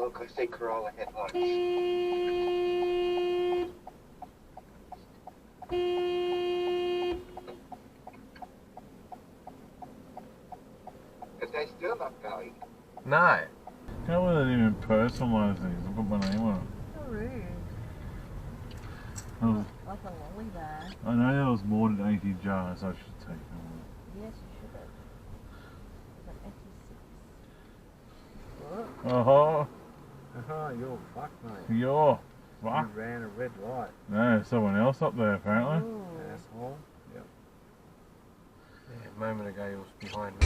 look, I see Corolla headlights. Are they still not going? No. How would they even personalise these and put my name on it? So rude. Like a lolly bag. I know there was more than 80 jars, I should take them all. Yes, you should have. Like 86. Oh, Oh, you're fucked, mate. you're fuck. You ran a red light. No, there's someone else up there apparently. Ooh. Asshole. Yep. Yeah, a moment ago he was behind me.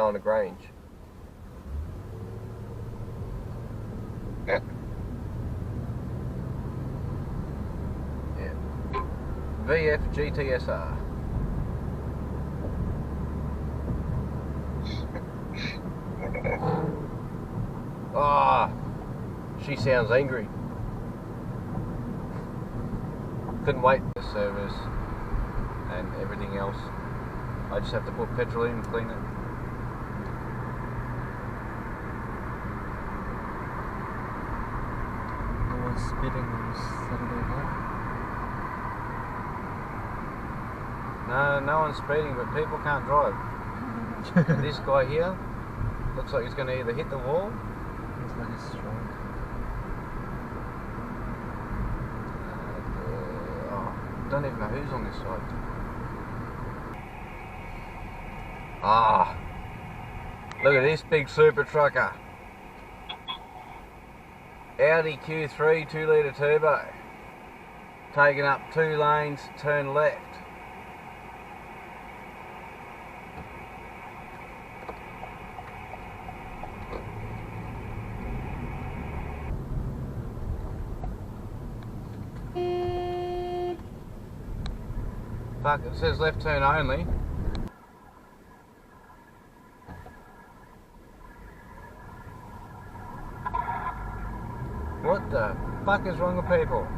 On the Grange. Yeah. Yeah. VF GTSR. Ah, she sounds angry. Couldn't wait for the service and everything else. I just have to put petrol in and clean it. Speeding on Saturday night. No one's speeding, but people can't drive. And this guy here looks like he's going to either hit the wall. Looks like he's strong. Don't even know who's on this side. Ah, look at this big super trucker. Audi Q3 2-litre turbo, taking up 2 lanes, turn left. Fuck, it says left turn only. What the fuck is wrong with people?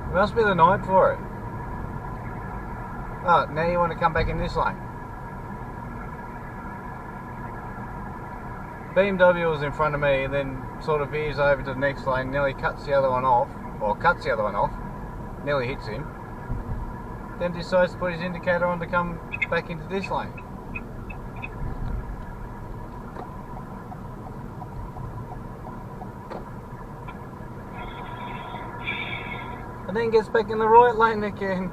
It must be the night for it. Oh, now you want to come back in this lane. BMW was in front of me and then sort of veers over to the next lane, nearly cuts the other one off, nearly hits him. Then decides to put his indicator on to come back into this lane. And then gets back in the right lane again.